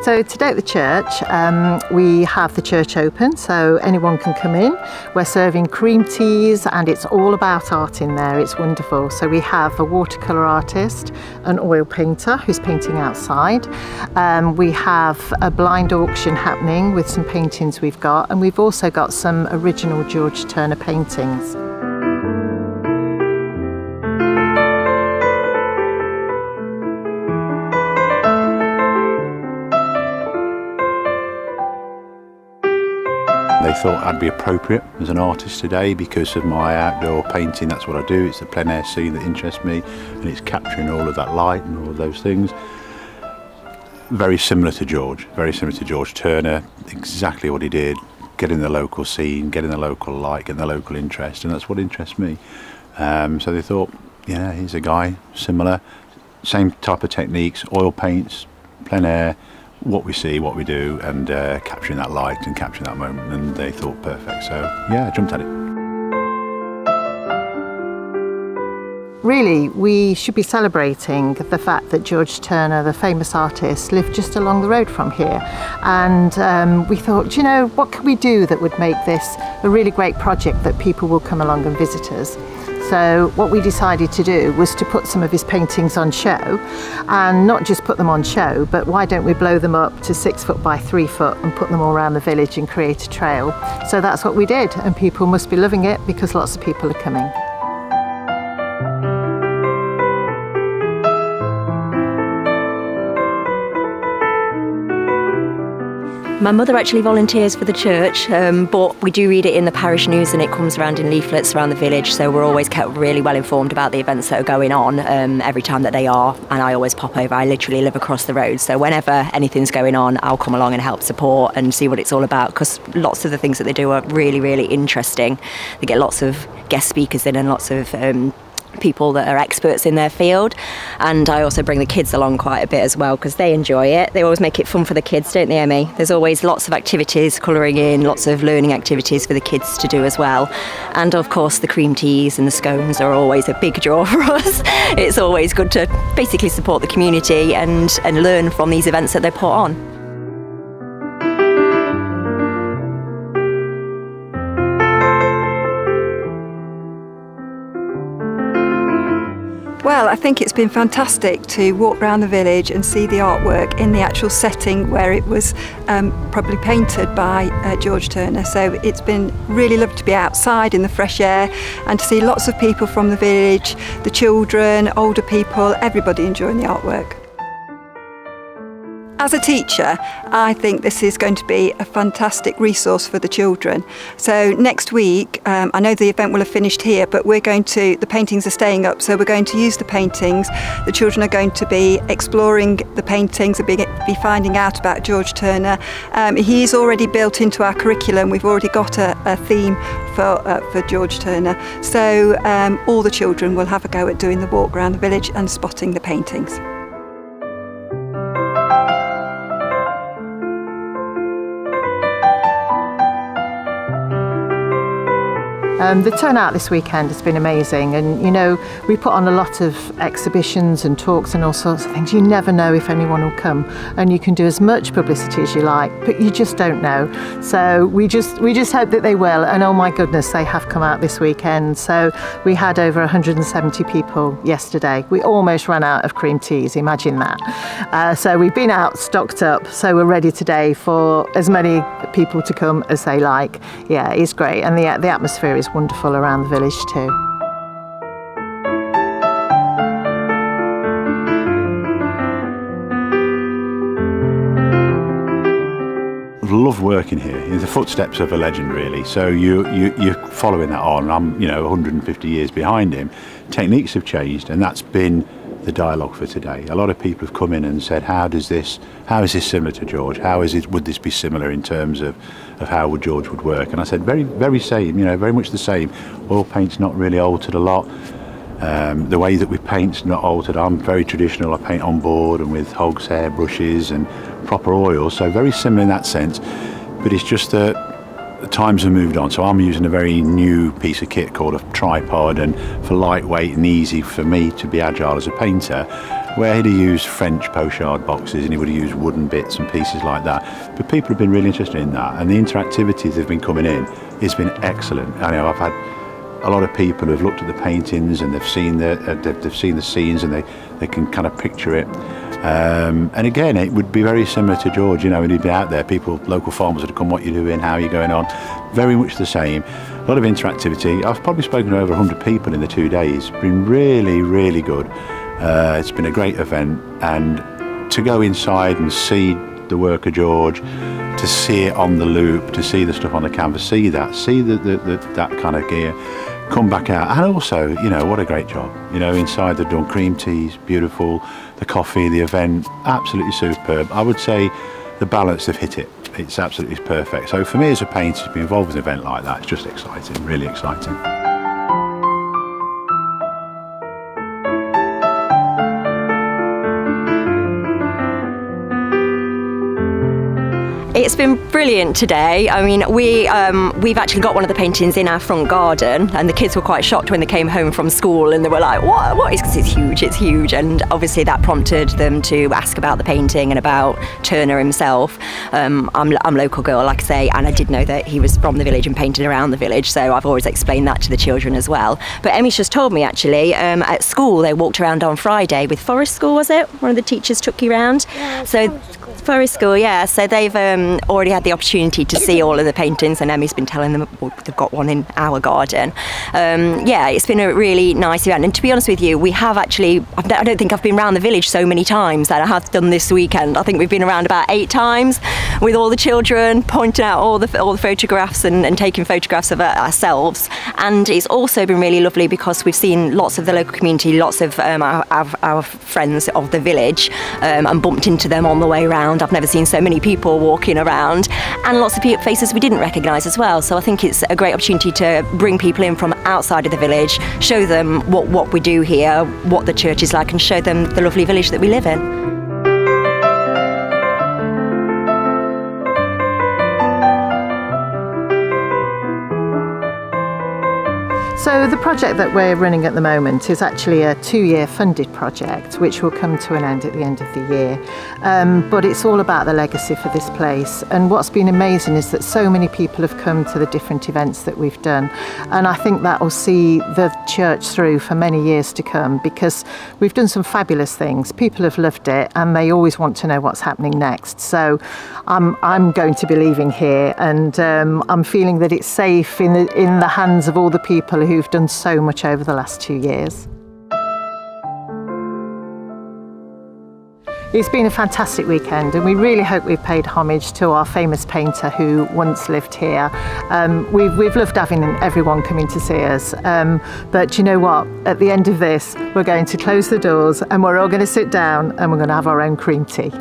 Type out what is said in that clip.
So today at the church, we have the church open, so anyone can come in. We're serving cream teas and it's all about art in there. It's wonderful. So we have a watercolour artist, an oil painter who's painting outside. We have a blind auction happening with some paintings we've got, and we've also got some original George Turner paintings. They thought I'd be appropriate as an artist today because of my outdoor painting. That's what I do. It's the plein air scene that interests me, and it's capturing all of that light and all of those things. Very similar to George, very similar to George Turner. Exactly what he did, getting the local scene, getting the local light, getting the local interest, and that's what interests me. So they thought, yeah, here's a guy, similar, same type of techniques, oil paints, plein air, what we see, what we do, and capturing that light and capturing that moment, and they thought perfect. So yeah, I jumped at it. Really, we should be celebrating the fact that George Turner, the famous artist, lived just along the road from here. And we thought, you know, what can we do that would make this a really great project that people will come along and visit us? So what we decided to do was to put some of his paintings on show, and not just put them on show, but why don't we blow them up to 6 foot by 3 foot and put them all around the village and create a trail. So that's what we did, and people must be loving it because lots of people are coming. My mother actually volunteers for the church, but we do read it in the parish news and it comes around in leaflets around the village, so we're always kept really well informed about the events that are going on every time that they are, and I always pop over. I literally live across the road, so whenever anything's going on I'll come along and help support and see what it's all about, because lots of the things that they do are really, really interesting. They get lots of guest speakers in and lots of people that are experts in their field, and I also bring the kids along quite a bit as well because they enjoy it. They always make it fun for the kids, don't they, Emmy? There's always lots of activities, colouring in, lots of learning activities for the kids to do as well, and of course the cream teas and the scones are always a big draw for us. It's always good to basically support the community and learn from these events that they put on. Well, I think it's been fantastic to walk around the village and see the artwork in the actual setting where it was probably painted by George Turner. So it's been really lovely to be outside in the fresh air and to see lots of people from the village, the children, older people, everybody enjoying the artwork. As a teacher, I think this is going to be a fantastic resource for the children. So next week, I know the event will have finished here, but the paintings are staying up, so we're going to use the paintings. The children are going to be exploring the paintings and be finding out about George Turner. He's already built into our curriculum. We've already got a theme for George Turner. So all the children will have a go at doing the walk around the village and spotting the paintings. The turnout this weekend has been amazing, and you know, we put on a lot of exhibitions and talks and all sorts of things. You never know if anyone will come, and you can do as much publicity as you like, but you just don't know. So we just hope that they will, and oh my goodness, they have come out this weekend. So we had over 170 people yesterday. We almost ran out of cream teas, imagine that. So we've been out, stocked up, so we're ready today for as many people to come as they like. Yeah, it's great, and the atmosphere is wonderful around the village too. I love working here. In the footsteps of a legend, really. So you're following that on. I'm 150 years behind him. Techniques have changed, and that's been the dialogue for today. A lot of people have come in and said, how is this similar to George? Would this be similar in terms of how George would work? And I said, very same, very much the same. Oil paint's not really altered a lot. The way that we paint's not altered. I'm very traditional. I paint on board and with hog's hair brushes and proper oil, so very similar in that sense. But it's just that the times have moved on, so I'm using a very new piece of kit called a tripod, and for lightweight and easy for me to be agile as a painter, where he'd have used French pochard boxes and he would have used wooden bits and pieces like that. But people have been really interested in that, and the interactivity they've been coming in has been excellent. I know I've had a lot of people who've looked at the paintings and they've seen the scenes and they can kind of picture it. And again, it would be very similar to George, you know, when he'd be out there, people, local farmers would come, what you're doing, how are you going on, very much the same. A lot of interactivity. I've probably spoken to over 100 people in the 2 days. It's been really, really good. It's been a great event, and to go inside and see the work of George, to see it on the loop, to see the stuff on the canvas, see that kind of gear, come back out, and also, you know, what a great job. You know, inside they've done cream teas, beautiful, the coffee, the event, absolutely superb. I would say the balance, they've hit it. It's absolutely perfect. So for me as a painter to be involved in an event like that, it's just exciting, really exciting. It's been brilliant today. I mean, we've actually got one of the paintings in our front garden, and the kids were quite shocked when they came home from school and they were like, what is, because it's huge. And obviously that prompted them to ask about the painting and about Turner himself. I'm a local girl, like I say, and I did know that he was from the village and painted around the village, so I've always explained that to the children as well. But Emmy's just told me, actually, at school they walked around on Friday with Forest School, was it? One of the teachers took you around? Yeah, so Forest School, yeah. So they've already had the opportunity to see all of the paintings, and Emmy's been telling them they've got one in our garden. Yeah, it's been a really nice event, and to be honest with you, we have actually, I don't think I've been around the village so many times that I have done this weekend. I think we've been around about 8 times with all the children, pointing out all the photographs and taking photographs of it ourselves. And it's also been really lovely because we've seen lots of the local community, lots of our friends of the village, and bumped into them on the way around. I've never seen so many people walking around, and lots of faces we didn't recognise as well. So I think it's a great opportunity to bring people in from outside of the village, show them what we do here, what the church is like, and show them the lovely village that we live in. So the project that we're running at the moment is actually a 2-year funded project which will come to an end at the end of the year, but it's all about the legacy for this place. And what's been amazing is that so many people have come to the different events that we've done, and I think that will see the church through for many years to come, because we've done some fabulous things. People have loved it and they always want to know what's happening next. So I'm going to be leaving here, and I'm feeling that it's safe in the hands of all the people who've done so much over the last 2 years. It's been a fantastic weekend, and we really hope we've paid homage to our famous painter who once lived here. We've loved having everyone coming to see us, but you know what? At the end of this, we're going to close the doors and we're all going to sit down and we're going to have our own cream tea.